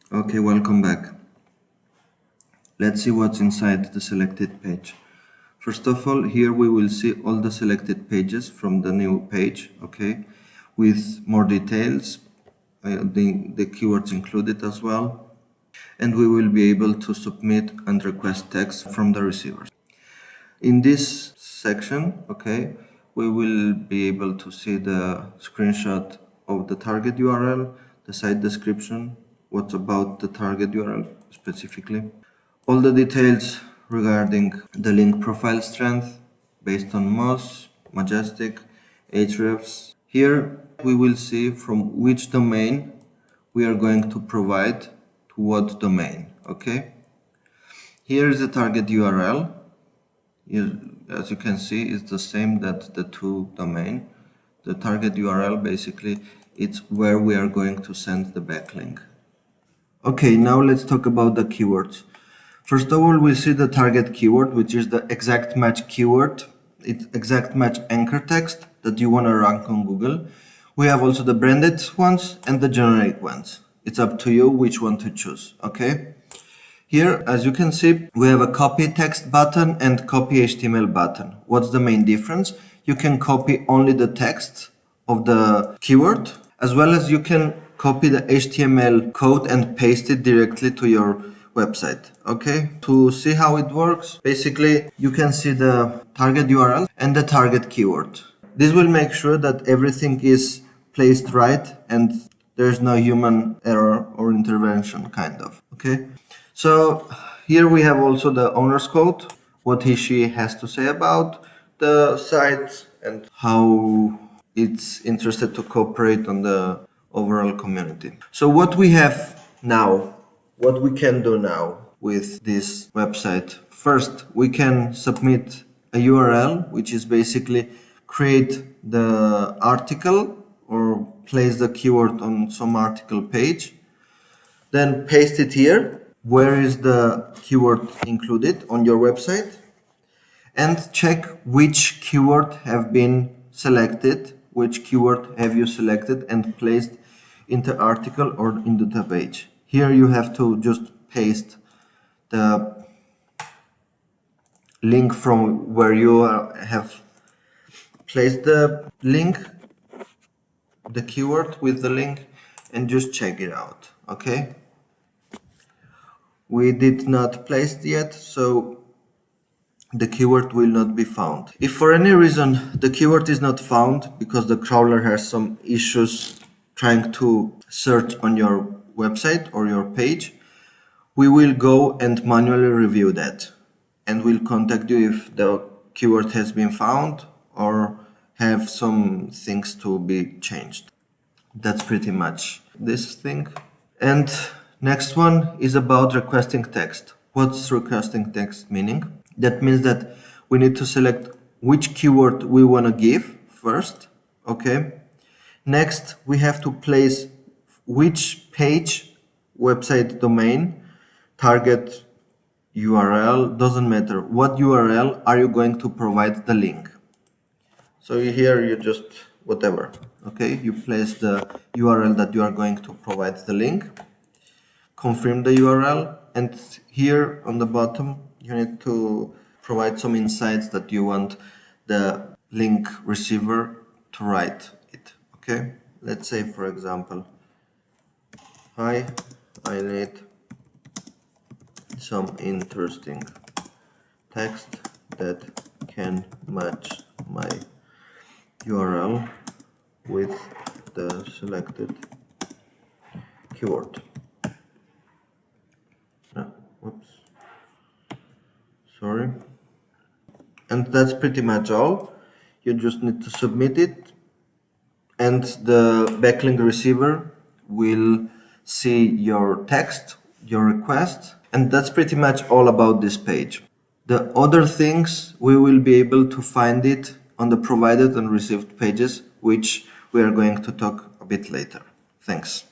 Okay, welcome back. Let's see what's inside the selected page. First of all, here we will see all the selected pages from the new page, okay, with more details, the keywords included as well, and we will be able to submit and request text from the receivers. In this section, okay, we will be able to see the screenshot of the target URL, the site description, what's about the target URL specifically, all the details regarding the link profile strength based on Moz, Majestic, Ahrefs. Here we will see from which domain we are going to provide to what domain, okay? Here is the target URL. As you can see, it's the same that the two domain. The target URL basically it's where we are going to send the backlink. Okay, now let's talk about the keywords. First of all, we'll see the target keyword, which is the exact match keyword. It's exact match anchor text that you want to rank on Google. We have also the branded ones and the generic ones. It's up to you which one to choose, okay? Here, as you can see, we have a copy text button and copy HTML button. What's the main difference? You can copy only the text of the keyword, as well as you can copy the HTML code and paste it directly to your website. Okay, to see how it works, basically you can see the target URL and the target keyword. This will make sure that everything is placed right and there's no human error or intervention, kind of. Okay, so here we have also the owner's code, what she has to say about the site and how it's interested to cooperate on the overall community. So what we have now, what we can do now with this website. First, we can submit a URL, which is basically create the article or place the keyword on some article page. Then paste it here. Where is the keyword included on your website? And check which keyword have been selected, which keyword have you selected and placed in the article or into the page. Here you have to just paste the link from where you have placed the link, the keyword with the link, and just check it out, okay? We did not place it yet, so the keyword will not be found. If for any reason the keyword is not found because the crawler has some issues trying to search on your website or your page, we will go and manually review that and we'll contact you if the keyword has been found or have some things to be changed. That's pretty much this thing. And next one is about requesting text. What's requesting text meaning? That means that we need to select which keyword we want to give first, okay? Next, we have to place which page, website domain, target URL, doesn't matter. What URL are you going to provide the link? So here you just, whatever, okay? You place the URL that you are going to provide the link, confirm the URL, and here on the bottom, you need to provide some insights that you want the link receiver to write it, okay? Let's say, for example, hi, I need some interesting text that can match my URL with the selected keyword. Whoops. Sorry. And that's pretty much all. You just need to submit it and the backlink receiver will see your text, your request, and that's pretty much all about this page. The other things, we will be able to find it on the provided and received pages, which we are going to talk a bit later. Thanks.